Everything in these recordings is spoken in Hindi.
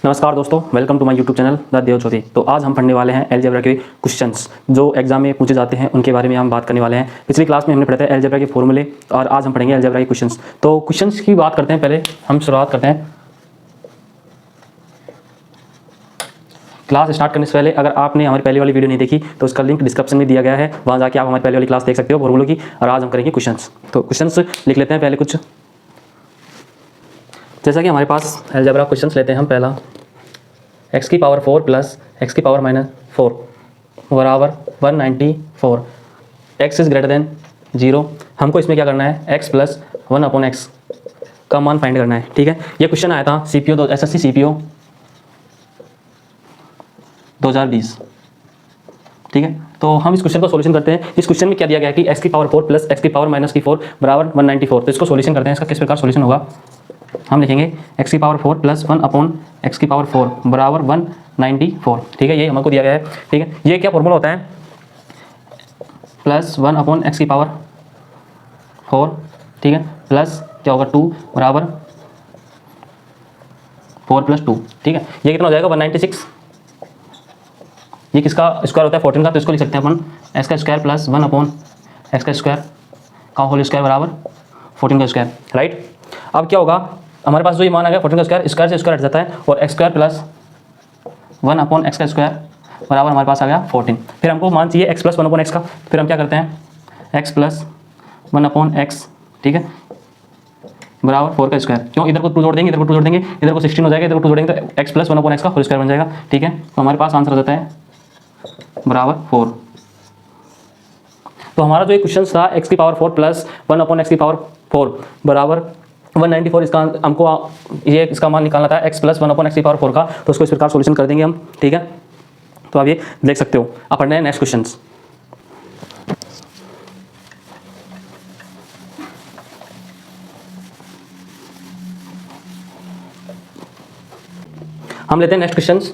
नमस्कार दोस्तों, welcome to my YouTube channel the Dev Jyoti. तो आज हम पढ़ने वाले हैं अलजेब्रा के क्वेश्चंस जो एग्जाम में पूछे जाते हैं, उनके बारे में हम बात करने वाले हैं। पिछली क्लास में हमने पढ़ा था अलजेब्रा के फॉर्मूले और आज हम पढ़ेंगे अलजेब्रा के क्वेश्चंस। तो क्वेश्चंस की बात करते हैं, पहले हम शुरुआत करते हैं। क्लास स्टार्ट करने से पहले अगर आपने हमारी पहले वाली वीडियो नहीं देखी तो उसका लिंक डिस्क्रिप्शन में दिया गया है, वहाँ जाके आप हमारी पहले वाली क्लास देख सकते हो फॉर्मूलों की। और आज हम करेंगे क्वेश्चंस। तो क्वेश्चंस लिख लेते हैं पहले कुछ, जैसा कि हमारे पास अलजेब्रा क्वेश्चंस लेते हैं हम। पहला x की पावर 4 प्लस x की पावर -4 बराबर 194, x इज़ ग्रेटर देन 0। हमको इसमें क्या करना है, x प्लस 1/x का मान फाइंड करना है। ठीक है, ये क्वेश्चन आया था CPO SSC CPO 2020। ठीक है, तो हम इस क्वेश्चन को सॉल्यूशन करते हैं। इस क्वेश्चन में क्या दिया गया है कि x की पावर 4 प्लस x की पावर -4 बराबर 194। तो इसको सॉल्यूशन करते हैं। इसका किस प्रकार सॉल्यूशन होगा, हम लिखेंगे x की पावर 4 प्लस 1/x की पावर 4 बराबर 194। ठीक है, ये हमको दिया गया है। ठीक है, ये क्या फॉर्मूला होता है, प्लस 1/x की पावर 4, ठीक है, प्लस क्या होगा 2 बराबर 4 प्लस 2। ठीक है, ये कितना हो जाएगा 196। ये किसका स्क्वायर होता है, 14 का, तो इसको लिख सकते हैं अपन x का स्क्वायर प्लस 1/x का स्क्वायर का होल स्क्वायर बराबर 14 का स्क्वायर। राइट, अब क्या होगा, हमारे पास जो ये मान आ गया 14 का स्क्वायर, स्क्वायर से स्क्वायर हट जाता है और x स्क्वायर प्लस 1/x का स्क्वायर बराबर हमारे पास आ गया 14। फिर हमको मान चाहिए x प्लस 1/x का, फिर हम क्या करते हैं x प्लस 1/x, ठीक है, बराबर 4 का स्क्वायर। क्यों, इधर को 2 जोड़ देंगे, इधर को 2 जोड़ देंगे, इधर को 16 हो जाएगा, इधर को 2 जोड़ेंगे तो x प्लस 1/x का होल स्क्वायर बन जाएगा। ठीक है, तो हमारे पास आंसर हो जाता है बराबर 4। तो हमारा जो ये क्वेश्चन था x की पावर 4 प्लस 1/x की पावर 4 बराबर 194, इसका हमको ये इसका मान निकालना था x प्लस 1/x की पावर 4 का। तो उसको इस प्रकार सॉल्यूशन कर देंगे हम। ठीक है, तो आप ये देख सकते हो। अब पढ़ने हैं नेक्स्ट क्वेश्चंस। हम लेते हैं नेक्स्ट क्वेश्चंस।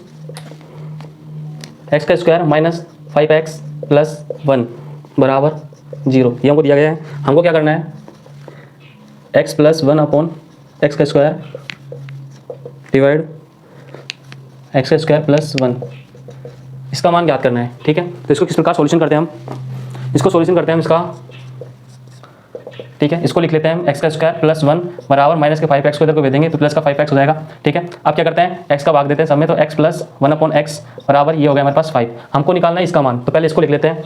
x का स्क्वायर माइनस 5x प्लस 1 बराबर 0, ये हमको दिया गया है। हमको क्या करना है, x प्लस 1/x का स्क्वायर डिवाइड x का स्क्वायर प्लस 1, इसका मान ज्ञात करना है। ठीक है, तो इसको किस प्रकार सॉल्यूशन करते हैं हम, इसको सॉल्यूशन करते हैं हम इसका। ठीक है, इसको लिख लेते हैं हम x का स्क्वायर प्लस 1 बराबर माइनस के 5x को इधर को भेज देंगे तो प्लस का 5x हो जाएगा। ठीक है, अब क्या करते हैं, x का भाग देते हैं सब में, तो x प्लस 1/x बराबर ये हो गया हमारे पास 5। हमको निकालना है इसका मान, तो पहले इसको लिख लेते हैं।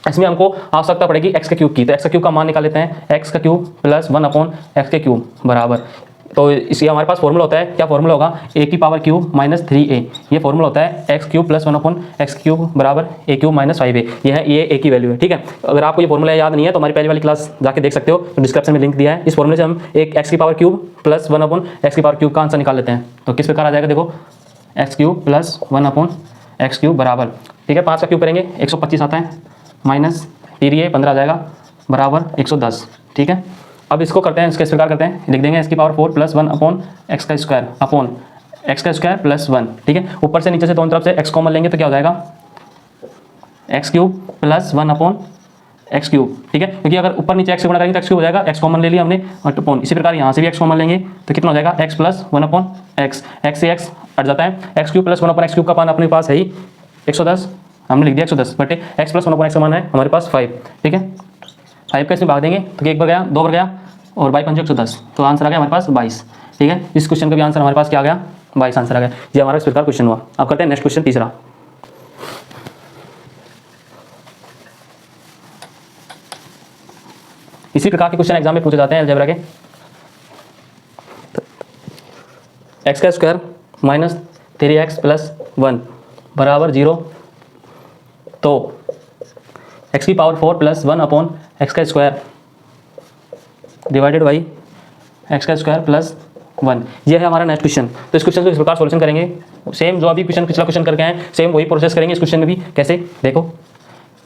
इसमें हमको आवश्यकता पड़ेगी x के क्यूब की, तो x के क्यूब का मान निकाल लेते हैं, x का क्यूब प्लस 1/x के क्यूब बराबर, तो इसलिए हमारे पास फॉर्मूला होता है, क्या फॉर्मूला होगा, a की पावर क्यूब माइनस 3a। ये फॉर्मूला होता है x cube plus 1/x cube बराबर a क्यूब माइनस 5a। ये a की वैल्यू है। ठीक है, अगर आपको ये फॉर्मूला याद नहीं है तो हमारी पहले वाली क्लास जाके देख सकते हो, तो डिस्क्रिप्शन में लिंक दिया है। इस फॉर्मूले से हम एक x की पावर क्यूब प्लस 1/x की पावर क्यूब का आंसर निकाल लेते हैं। तो किस प्रकार आ जाएगा, देखो x cube plus 1/x cube बराबर, ठीक है, 5 का क्यूब करेंगे 125 आता है, माइनस 3a 15 आ जाएगा बराबर 110। ठीक है, अब इसको करते हैं, इसका इस प्रकार करते हैं, लिख देंगे x की पावर 4 प्लस 1/x का स्क्वायर अपॉन x का स्क्वायर प्लस 1। ठीक है, ऊपर से नीचे से दोनों तरफ से x कॉमन लेंगे तो क्या हो जाएगा, x cube plus 1/x cube. ठीक है, क्योंकि अगर ऊपर नीचे x से गुणा करेंगे तो x क्यूब हो जाएगा, x कॉमन ले लिया हमने और अपॉन, इसी प्रकार यहाँ से भी x कॉमन लेंगे तो कितना हो जाएगा, x प्लस 1/x, x से x हट जाता है, x cube plus 1/x cube का मान अपने पास है ही 110, हमने लिख दिया 110 बटे x प्लस 1/x का मान है हमारे पास 5। ठीक है, 5 का इसमें भाग देंगे तो 1 बार गया, 2 बार गया और 5 5 110, तो आंसर आ गया हमारे पास 22। ठीक है, इस क्वेश्चन का भी आंसर हमारे पास क्या आ गया, 22 आंसर आ गया। ये हमारा इस प्रकार क्वेश्चन हुआ। अब करते हैं नेक्स्ट क्वेश्चन, तीसरा। इसी प्रकार के क्वेश्चन एग्जाम में पूछे जाते हैं अलजेब्रा के। x का स्क्वायर माइनस 3x प्लस 1 बराबर 0, तो x की पावर 4 प्लस 1/x का स्क्वायर डिवाइडेड बाई x का स्क्वायर प्लस 1, ये है हमारा नेक्स्ट क्वेश्चन। तो इस क्वेश्चन को इस प्रकार सॉल्यूशन करेंगे, सेम जो अभी क्वेश्चन पिछला क्वेश्चन करके आए सेम वही प्रोसेस करेंगे इस क्वेश्चन में भी। कैसे, देखो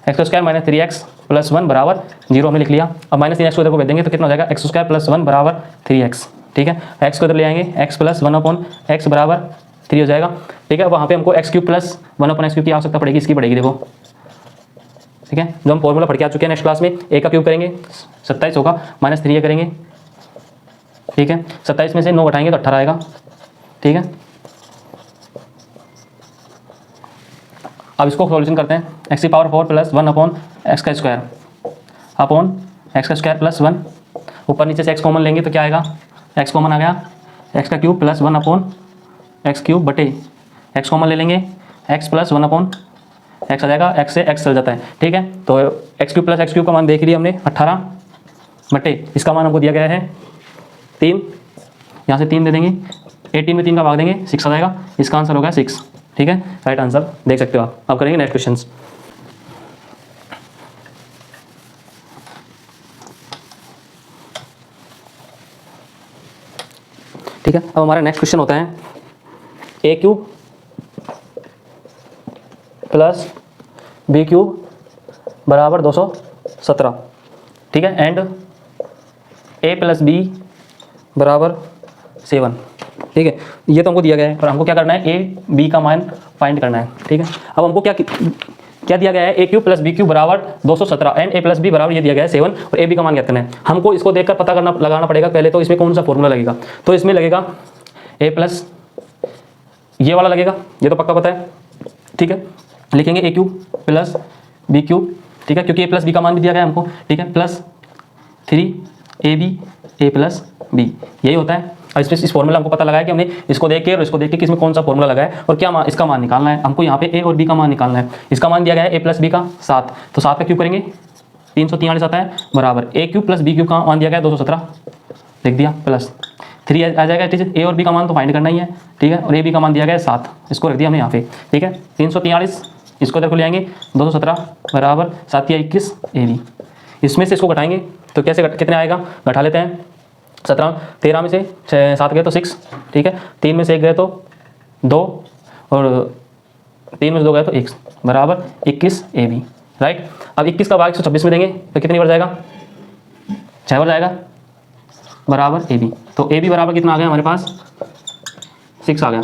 x का स्क्वायर माइनस 3x प्लस 1 बराबर 0 हमने लिख लिया। अब माइनस 3x को इधर को भेज देंगे तो कितना हो जाएगा, x स्क्वायर प्लस 1 बराबर 3x। ठीक है, x को इधर ले आएंगे, x प्लस 1/x बराबर 3 हो जाएगा। ठीक है, वहाँ पे हमको x cube plus 1/x cube की आवश्यकता पड़ेगी, इसकी पड़ेगी, देखो। ठीक है, जो हम फॉर्मूला पढ़ के आ चुके हैं नेक्स्ट क्लास में, a का क्यूब करेंगे 27 होगा, माइनस 3a करेंगे। ठीक है, 27 में से 9 घटाएंगे तो 18 आएगा। ठीक है, अब इसको सॉल्यूशन करते हैं, एक्स की पावर 4 प्लस 1 अपॉन एक्स का स्क्वायर अपॉन एक्स का स्क्वायर प्लस 1, ऊपर नीचे से एक्स कॉमन लेंगे तो क्या आएगा, एक्स कॉमन आ गया, एक्स का cube plus 1 upon x cube बटे एक्स कॉमन ले लेंगे, एक्स प्लस 1 अपॉन एक्स आ जाएगा, एक्स से एक्स चल जाता है, ठीक है। तो x cube plus x cube का मान देख लिया हमने 18 बटे इसका मान हमको दिया गया है 3, यहाँ से 3 दे देंगे, 18 में 3 का भाग देंगे 6 आ जाएगा, इसका आंसर होगा 6, ठीक है, राइट आंसर देख सकते हो आप। अब करेंगे नेक्स्ट क्वेश्चन। ठीक है, अब हमारा नेक्स्ट क्वेश्चन होता है ए क्यूब प्लस बी क्यूब बराबर 217, ठीक है, एंड ए प्लस बी बराबर 7, ठीक है। ये तो हमको दिया गया है और हमको क्या करना है, ए बी का मान फाइंड करना है, ठीक है। अब हमको क्या दिया गया है, ए क्यूब प्लस बी क्यूब बराबर 217 एंड ए प्लस बी बराबर ये दिया गया है 7 और ए बी का मान ज्ञात करना है। हमको इसको देखकर पता लगाना पड़ेगा पहले तो इसमें कौन सा फॉर्मूला लगेगा, तो इसमें लगेगा ए प्लस ये वाला लगेगा, ये तो पक्का पता है, ठीक है। लिखेंगे ए क्यूब प्लस बी क्यूब, ठीक है, क्योंकि ए प्लस बी का मान भी दिया गया है हमको, ठीक है, प्लस 3ab ए प्लस बी, यही होता है। और इस फॉर्मूला हमको पता लगा है कि हमने इसको देख के और इसको देख के कि इसमें कौन सा फॉर्मूला लगा है और क्या इसका मान निकालना है। हमको यहाँ पे ए और बी का मान निकालना है। इसका मान दिया गया है ए प्लस बी का 7, तो 7 का क्यूब करेंगे 343 आता है बराबर A cube plus B cube का मान दिया गया है 217, लिख दिया, प्लस 3 आ जाएगा, ठीक है। ए और बी का मान तो फाइंड करना ही है, ठीक है, और ए बी का मान दिया गया है 7, इसको रख दिया हमने यहाँ पे, ठीक है। 343 इसको इधर को ले आएंगे, 217 बराबर 7 या 21 ए बी, इसमें से इसको घटाएंगे तो कैसे कितने आएगा, घटा लेते हैं। 13 में से 7 गए तो 6, ठीक है, 3 में से 1 गए तो 2 और 3 में से 2 गए तो 1 बराबर 21 ए बी, राइट। अब 21 का भाग 126 में देंगे तो कितनी बार जाएगा, 6 बार जाएगा बराबर ए बी। तो ए बी बराबर कितना आ गया हमारे पास, 6 आ गया,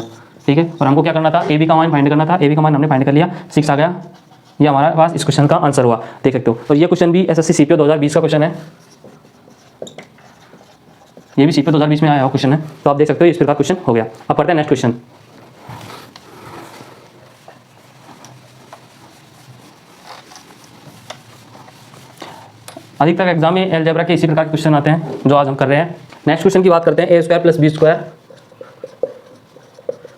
ठीक है। और हमको क्या करना था, ए बी का मान फाइंड करना था, ए बी का मान हमने फाइंड कर लिया, 6 आ गया, ये हमारे पास इस क्वेश्चन का आंसर हुआ, देख सकते हो। और ये क्वेश्चन भी एसएससी सीपीओ 2020 का क्वेश्चन है, ये भी सीपीओ 2020 में आया हुआ क्वेश्चन है, तो आप देख सकते हो इस प्रकार क्वेश्चन हो गया। अब पढ़ते हैं नेक्स्ट क्वेश्चन। अधिकतर एग्जाम में अलजेब्रा के इसी प्रकार के क्वेश्चन आते हैं जो आज हम कर रहे हैं। नेक्स्ट क्वेश्चन की बात करते हैं, ए स्क्वायर प्लस बी स्क्वायर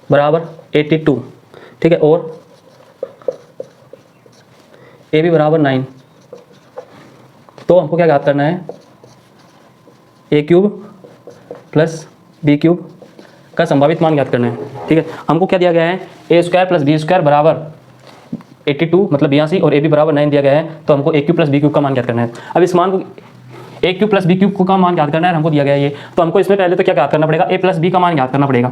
बराबर 82, ठीक है, और ए बी बराबर 9, तो हमको क्या ज्ञात करना है, ए क्यूब प्लस बी क्यूब का संभावित मान ज्ञात करना है, ठीक है। हमको क्या दिया गया है, ए स्क्वायर प्लस बी स्क्वायर बराबर 82 मतलब 82 और ए बी बराबर 9 दिया गया है, तो हमको ए क्यूब प्लस बी क्यूब का मान ज्ञात करना है। अब इस मान को ए क्यूब प्लस बी क्यूब का मान ज्ञात करना है, हमको दिया गया है ये, तो हमको इसमें पहले तो क्या ज्ञात करना पड़ेगा, ए प्लस बी का मान ज्ञात करना पड़ेगा,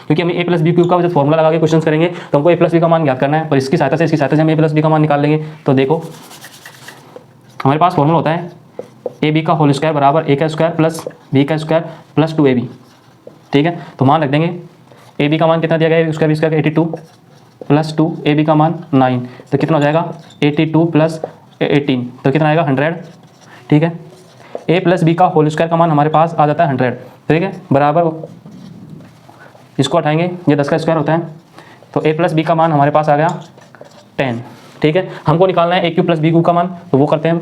क्योंकि हमें ए प्लस बी क्यूब का जब फॉर्मूला लगा के क्वेश्चन करेंगे तो हमको ए प्लस बी का मान ज्ञात करना है, और इसकी सहायता से हम ए प्लस बी का मान निकाल लेंगे। तो देखो हमारे पास फॉर्मूला होता है ए बी का होल स्क्वायर बराबर ए का स्क्वायर प्लस बी का स्क्वायर प्लस 2ab, ठीक है। तो मान रख देंगे, ए बी का मान कितना दिया गया है, square B square 82 plus 2, A B का मान 9, तो कितना हो जाएगा 82 प्लस 18, तो कितना आएगा 100, ठीक है। ए प्लस बी का होल स्क्वायर का मान हमारे पास आ जाता है 100, ठीक है, बराबर इसको हटाएंगे, ये 10 का स्क्वायर होता है, तो ए प्लस बी का मान हमारे पास आ गया 10, ठीक है। हमको निकालना है ए क्यूब प्लस बी क्यूब का मान, तो वो करते हैं।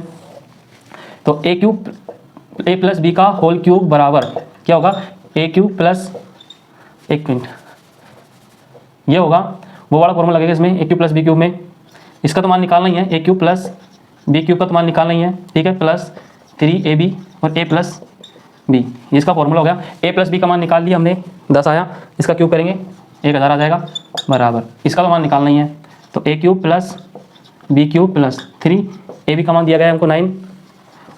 तो ए प्लस बी का होल क्यूब बराबर क्या होगा, ए क्यूब प्लस, एक मिनट, ये होगा वो वाला फॉर्मूला लगेगा इसमें, ए क्यूब प्लस बी क्यूब में, इसका तो मान निकालना ही है, ए क्यूब प्लस बी क्यूब का तो मान निकालना ही है, ठीक है, प्लस 3ab और ए प्लस बी, इसका फॉर्मूला हो गया। ए प्लस बी का मान निकाल लिया हमने, 10 आया, इसका क्यूब करेंगे 1000 आ जाएगा बराबर, इसका तो मान निकालना ही है, तो A cube plus B cube plus 3ab का मान दिया गया है हमको 9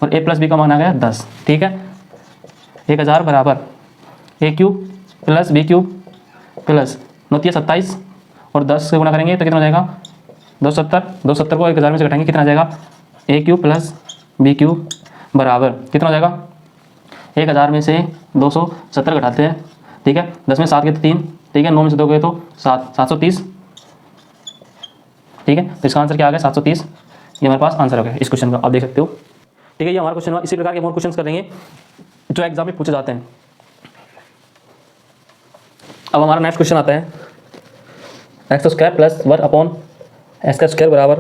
और ए प्लस बी का मान आ गया 10, ठीक है। 1000 बराबर A cube plus B cube plus 9 27 और 10 से गुणा करेंगे तो कितना हो जाएगा 270 को 1000 में से घटाएंगे कितना आ जाएगा, ए क्यूब प्लस बी क्यूब बराबर कितना हो जाएगा, 1000 में से 270 घटाते हैं, ठीक है, 10 में 7 गए तो 3, ठीक है, 9 में से 2 गए तो 730, ठीक है। तो इसका आंसर क्या आ गया 730, ये हमारे पास आंसर हो गया इस क्वेश्चन का, आप देख सकते हो, ठीक है। ये हमारा क्वेश्चन हुआ, इसी प्रकार के और क्वेश्चन करेंगे जो एग्जाम में पूछे जाते हैं। अब हमारा नेक्स्ट क्वेश्चन आता है x square plus 1 upon x का स्क्वायर बराबर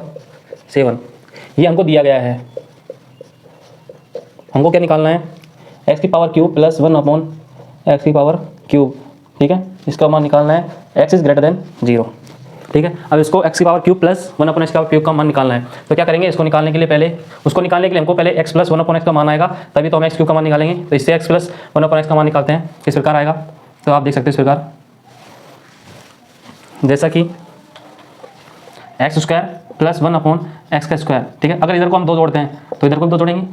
7, ये हमको दिया गया है। हमको क्या निकालना है, एक्स की power cube plus 1 upon x की पावर क्यूब, ठीक है, इसका मान निकालना है, एक्स इज ग्रेटर देन 0, ठीक है। अब इसको एक्स की power cube plus 1 upon x की पावर क्यूब का मान निकालना है, तो क्या करेंगे, इसको निकालने के लिए पहले, उसको निकालने के लिए हमको पहले एक्स प्लस 1 अपॉन एक्स का मान आएगा, तभी तो हम एक्स क्यूब का मान निकालेंगे। तो इससे एक्स प्लस 1 अपॉन एक्स का मान निकालते हैं, किस प्रकार आएगा, तो आप देख सकते हैं इस प्रकार, जैसा कि x square plus 1 upon x का स्क्वायर, ठीक है। अगर इधर को हम 2 जोड़ते हैं तो इधर को भी 2 जोड़ेंगे,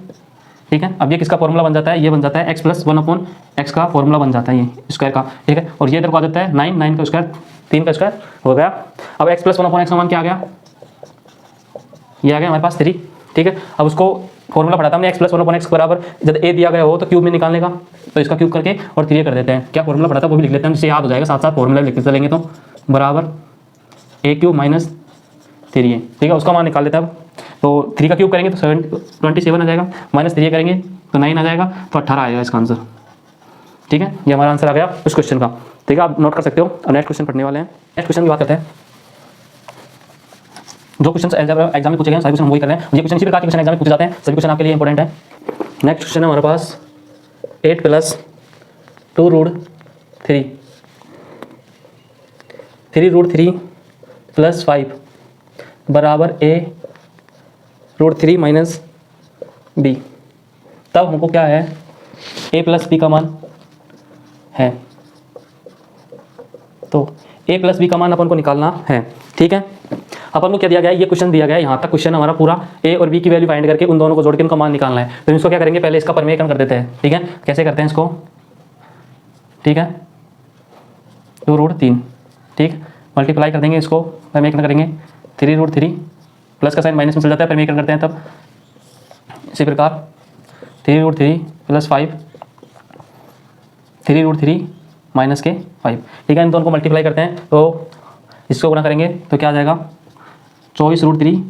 ठीक है। अब ये किसका फॉर्मूला बन जाता है, ये बन जाता है एक्स प्लस 1 अपॉन एक्स का फॉर्मूला बन जाता है, ये स्क्वायर का, ठीक है। और ये इधर को आ जाता है 9 का स्क्वायर, 3 का स्क्वायर हो गया। अब एक्स प्लस 1 अपॉन एक्स का मान क्या आ गया, ये आ गया हमारे पास 3, ठीक है। अब उसको फॉर्मूला पढ़ा था हमने, एक्स प्लस 1 अपॉन एक्स बराबर, जब ए दिया गया हो तो क्यूब में निकालने का, तो इसका क्यूब करके और 3 कर देते हैं। क्या फॉर्मूला पढ़ा था वो भी लिख लेते हैं, जिससे याद हो जाएगा, साथ साथ फॉर्मूला लिखते चलेंगे, तो बराबर ए क्यूब माइनस 3a, ठीक है, उसका मान निकाल लेते हैं। अब तो 3 का क्यूब करेंगे तो 27 आ जाएगा, माइनस 3 करेंगे तो 9 आ जाएगा, तो 18 आएगा इसका आंसर, ठीक है। ये हमारा आंसर आ गया उस क्वेश्चन का, ठीक है, आप नोट कर सकते हो। अब नेक्स्ट क्वेश्चन पढ़ने वाले हैं। नेक्स्ट क्वेश्चन की बात करते हैं, जो क्वेश्चन एग्जाम में पूछे गए सारे क्वेश्चन हम वही कर रहे हैं। ये क्वेश्चन इसी प्रकार के क्वेश्चन एग्जाम में पूछे जाते हैं, सभी क्वेश्चन आपके लिए इंपॉर्टेंट है। नेक्स्ट क्वेश्चन है हमारे पास 8 प्लस 2 रूट 3 रूट 3 प्लस 5 बराबर a रूट 3 माइनस बी। तब हमको क्या है, a प्लस बी का मान है, तो a प्लस बी का मान अपन को निकालना है, ठीक है। अपन को क्या दिया गया है, ये क्वेश्चन दिया गया है, यहाँ तक क्वेश्चन हमारा पूरा a और b की वैल्यू फाइंड करके उन दोनों को जोड़ के उनका मान निकालना है। तो इसको क्या करेंगे, पहले इसका परमेयकरण कर देते हैं, ठीक है। कैसे करते हैं इसको, ठीक है, 2 रूट 3, ठीक, मल्टीप्लाई कर देंगे, इसको परमेयकरण करेंगे, 3 रूट 3 प्लस का साइन माइनस में चल जाता है, परमेयकरण करते हैं तब, इसी प्रकार 3 रूट 3 प्लस 5 3 रूट 3 माइनस के 5, ठीक है। इन दोनों को मल्टीप्लाई करते हैं, तो इसको गुणा करेंगे तो क्या आ जाएगा, 24 रूट 3,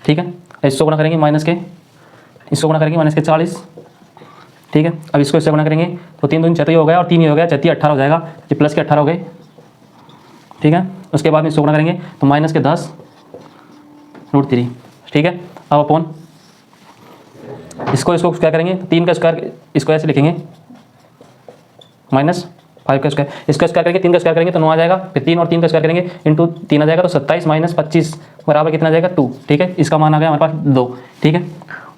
ठीक है। इसको गुणा करेंगे माइनस के, इसको गुणा करेंगे माइनस के 40, ठीक है। अब इसको इससे गुणा करेंगे तो 3 दूनी 6 हो गया और 3 ही हो गया, 6 18 हो जाएगा, ये प्लस के 18 हो गए, ठीक है। उसके बाद में इसको गुणा करेंगे तो माइनस के 10 रूट 3, ठीक है। अब अपॉन इसको क्या करेंगे, 3 का स्क्वायर इसको ऐसे लिखेंगे, माइनस 5 का स्क्वायर, इसका स्क्वायर करेंगे, 3 का स्क्वायर करेंगे तो 9 आ जाएगा, फिर 3 और 3 का स्क्वायर करेंगे इंटू 3 आ जाएगा, तो 27 माइनस 25 बराबर कितना आ जाएगा 2, ठीक है। इसका मान आ गया हमारे पास 2, ठीक है।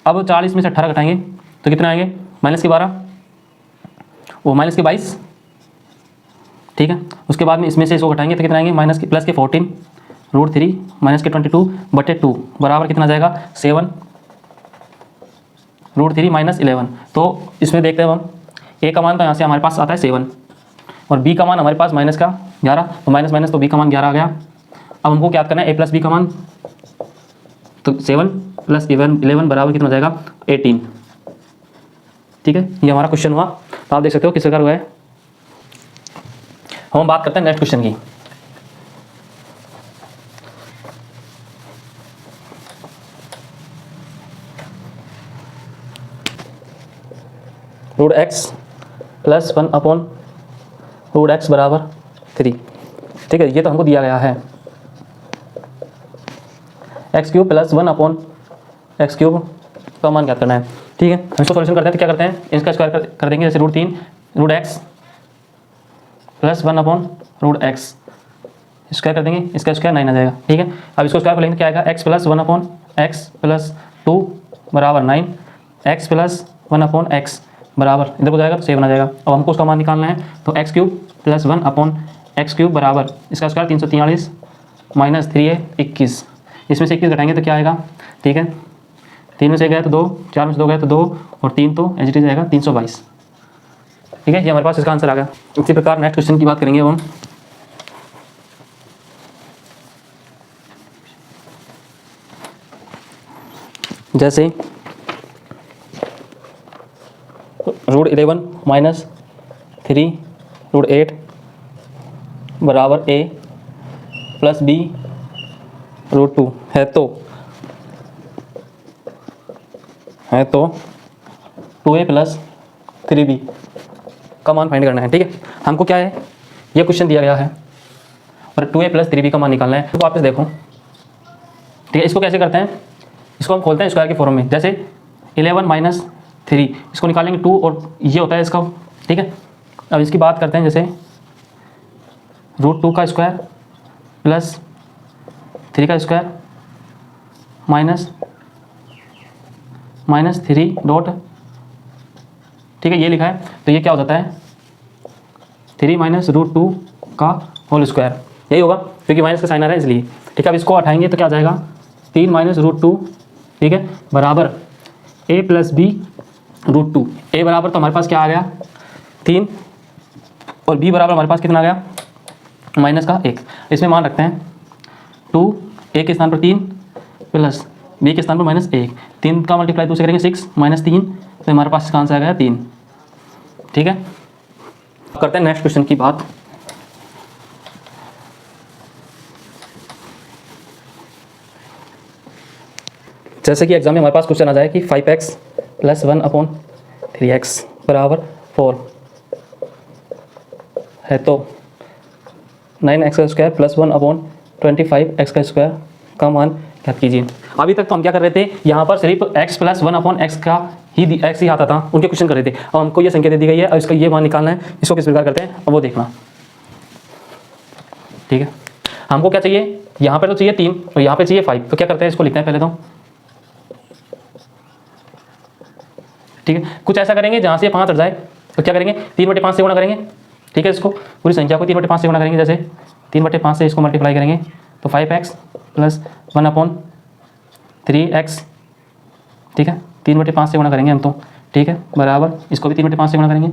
अब 40 में से 18 घटाएंगे तो कितना आएंगे, माइनस के 12, वो माइनस के 22, ठीक है। उसके बाद में इसमें से इसको घटाएंगे तो कितना आएंगे, माइनस के प्लस के 14 रूट 3 माइनस के 22/2 बराबर कितना आ जाएगा 7 रूट 3 माइनस 11। तो इसमें देखते हैं हम, ए का मान तो यहाँ से हमारे पास आता है 7 और बी का मान हमारे पास माइनस का 11, तो माइनस माइनस तो बी का मान 11 आ गया। अब हमको क्या करना है, ए प्लस बी का मान, तो 7 प्लस 11 बराबर कितना हो जाएगा 18, ठीक है। ये हमारा क्वेश्चन हुआ, तो आप देख सकते हो किस प्रकार हुआ है। हम बात करते हैं नेक्स्ट क्वेश्चन की। Root X plus 1 upon root X बराबर 3, ठीक है। ये तो हमको दिया गया है, x cube plus 1 upon x cube का मान ज्ञात करना है, ठीक है। हम इसको सॉल्यूशन करते हैं तो क्या करते हैं, इसका स्क्वायर कर देंगे, जैसे root 3 root X plus 1 upon root X square कर देंगे, इसका स्क्वायर 9 आ जाएगा, ठीक है। अब इसको स्क्वायर कर लेंगे क्या आएगा, x plus 1 upon x plus 2 बराबर 9, एक्स प्लस 1 अपॉन एक्स बराबर इधर को जाएगा तो 7 आ जाएगा। अब हमको उसका मान निकालना है, तो x cube plus 1 upon x cube बराबर इसका स्क्वायर 343 माइनस 3a 21, इसमें से 21 घटाएंगे तो क्या आएगा, ठीक है। 3 में से गया तो 2, 4 में से 2 गया तो 2 और 3 तो एच डी जाएगा 322, ठीक है। ये हमारे पास इसका आंसर आ गया। इसी प्रकार नेक्स्ट क्वेश्चन की बात करेंगे हम, जैसे रूट 11 माइनस 3 रूट 8 बराबर a प्लस b रूट 2 है, तो 2a प्लस 3b का मान फाइंड करना है, ठीक है। हमको क्या है, ये क्वेश्चन दिया गया है और 2a प्लस 3b का मान निकालना है। तो वापस देखो, ठीक है। इसको कैसे करते हैं, इसको हम खोलते हैं स्क्वायर के फॉर्म में, जैसे 11 माइनस 3 इसको निकालेंगे 2 और ये होता है इसका, ठीक है। अब इसकी बात करते हैं, जैसे √2 का स्क्वायर प्लस 3 का स्क्वायर माइनस 3 डॉट, ठीक है, ये लिखा है। तो ये क्या हो जाता है 3 माइनस √2 का होल स्क्वायर, यही होगा क्योंकि माइनस का साइन आ रहा है इसलिए, ठीक है। अब इसको हटाएंगे तो क्या आ जाएगा 3 माइनस √2, ठीक है, बराबर a प्लस बी √2। a बराबर तो हमारे पास क्या आ गया 3 और b बराबर हमारे पास कितना आ गया माइनस का 1। इसमें मान रखते हैं 2 a के स्थान पर 3 प्लस b के स्थान पर -1, 3 का मल्टीप्लाई 2 से करेंगे 6 माइनस 3, तो हमारे पास इसका आंसर आ गया 3, ठीक है। करते हैं नेक्स्ट क्वेश्चन की बात। जैसे कि एग्जाम में हमारे पास क्वेश्चन आ जाए कि 5x प्लस 1/3x बराबर 4 है, तो 9x का स्क्वायर प्लस 1/25x का स्क्वायर का मान ज्ञात कीजिए। अभी तक तो हम क्या कर रहे थे, यहाँ पर सिर्फ x प्लस 1/x का ही x ही आता था, उनके क्वेश्चन कर रहे थे। अब हमको ये संख्या दे दी गई है और इसका ये मान निकालना है, इसको किस प्रकार करते हैं अब वो देखना, ठीक है। हमको क्या चाहिए, यहाँ पर तो चाहिए 3 और यहाँ पे चाहिए 5, तो क्या करते हैं इसको लिखते हैं पहले तो, ठीक है। कुछ ऐसा करेंगे जहाँ से 5 हट जाए, तो क्या करेंगे 3/5 से गुणा करेंगे, ठीक है। इसको पूरी संख्या को 3/5 से गुणा करेंगे, जैसे 3/5 से इसको मल्टीप्लाई करेंगे तो 5x प्लस 1/3x, ठीक है, 3/5 से गुणा करेंगे हम तो, ठीक है, बराबर इसको भी 3/5 से गुणा करेंगे,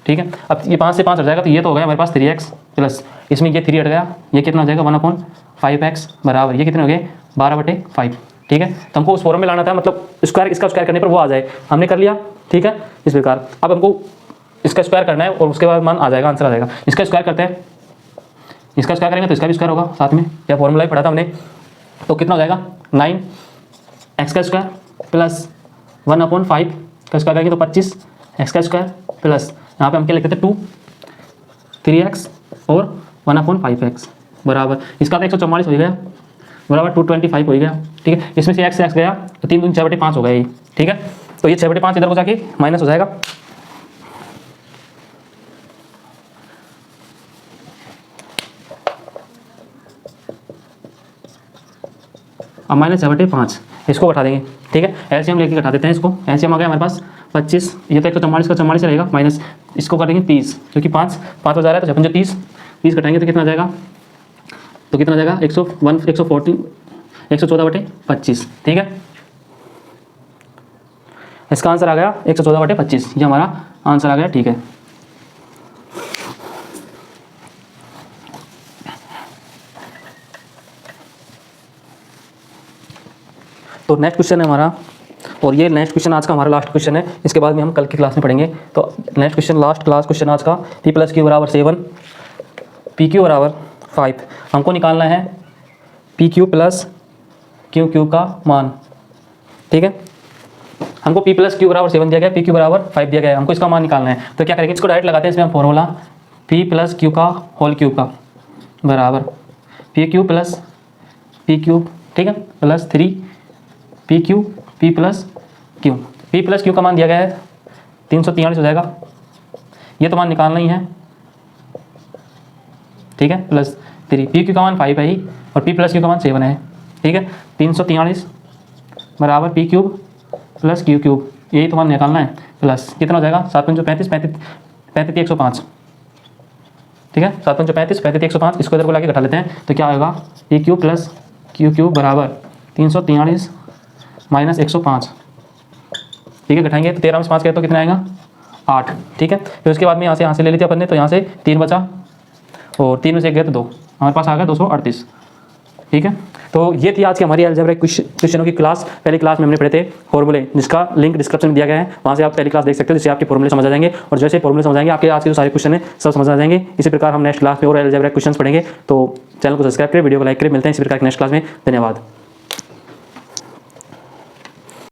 ठीक है। अब ये 5 से 5 हट जाएगा तो ये तो हो गया हमारे पास 3x प्लस इसमें ये 3 हट गया, ये कितना हो जाएगा 1/5x बराबर ये कितने हो गए 12/5, ठीक है। तो हमको उस फॉर्म में लाना था, मतलब स्क्वायर इसका स्क्वायर करने पर वो आ जाए, हमने कर लिया, ठीक है, इस प्रकार। अब हमको इसका स्क्वायर करना है और उसके बाद मान आ जाएगा, आंसर आ जाएगा। इसका स्क्वायर करते हैं, इसका स्क्वायर करेंगे तो इसका भी स्क्वायर होगा साथ में, या फॉर्मूला ही पढ़ा था हमने, तो कितना हो जाएगा 9x का स्क्वायर प्लस 1/5 का स्क्वायर करेंगे तो 25x का स्क्वायर प्लस यहाँ पे हम क्या लिखते थे 2 3x और 1/5x बराबर इसका तो 144 हो गया बराबर 225 हो गया, ठीक है। इसमें से x गया तो 3 दूनी 6/5 हो गया ये, ठीक है। तो ये 6/5 इधर को जाके माइनस हो जाएगा, अब -6/5 इसको घटा देंगे, ठीक है। एलसीएम लेके घटा देते हैं इसको, एलसीएम आ गया हमारे पास 25, ये तो 144 का 44 रहेगा माइनस इसको कर देंगे 30, क्योंकि 5 हो जा रहा है तो 5 30 घटाएंगे तो कितना आ जाएगा, तो कितना आ जाएगा 114/25, ठीक है। इसका आंसर आ गया 114/25, ये हमारा आंसर आ गया, ठीक है। तो नेक्स्ट क्वेश्चन है हमारा, और ये नेक्स्ट क्वेश्चन आज का हमारा लास्ट क्वेश्चन है, इसके बाद में हम कल की क्लास में पढ़ेंगे। तो next question last class question आज का p + q = 7 pq = 5। हमको निकालना है pq + qq का मान, ठीक है। हमको p + q = 7 दिया गया, pq = 5 दिया गया है, हमको इसका मान निकालना है। तो क्या करेंगे, इसको डायरेक्ट लगाते हैं, इसमें हम फॉर्मूला p + q का होल क्यूब का बराबर pq + pq, ठीक है, plus 3 pq p + q, p + q का मान दिया गया है 343 हो जाएगा, ये तो मान निकालना ही है, ठीक है, प्लस 3 pq का मान 5 है ही और p + q का मान 7 है, ठीक है। 343 बराबर p³ + q³, यही तो मान निकालना है, प्लस कितना हो जाएगा 7 × 5 = 35 35 105, ठीक है, 7 × 35 35 105, इसको इधर को लाके घटा लेते हैं तो क्या आएगा pq + q³ बराबर 343 - 105, ठीक है। घटाएंगे तो 13 में से 5 करें तो कितना आएगा 8, ठीक है। फिर उसके बाद में यहाँ से ले लिया अपन ने, तो यहाँ से 3 बचा और 3 में से 1 गया तो 2, हमारे पास आ गया 238, ठीक है। तो ये थी आज की हमारी अलजेब्रिक क्वेश्चनों की क्लास। पहली क्लास में हमने पढ़े थे फॉर्मूले, जिसका लिंक डिस्क्रिप्शन में दिया गया है, वहाँ से आप पहली क्लास देख सकते हो, जिससे आपके फॉर्मूले समझ आ जाएंगे, और जैसे फॉर्मूले समझ आएंगे आपके आज के जो सारे क्वेश्चन है सब समझ आ जाएंगे। इसी प्रकार हम नेक्स्ट क्लास में और अलजेब्रिक क्वेश्चन पढ़ेंगे। तो चैनल को सब्सक्राइब करें, वीडियो को लाइक करें, मिलते हैं इसी प्रकार नेक्स्ट क्लास में। धन्यवाद।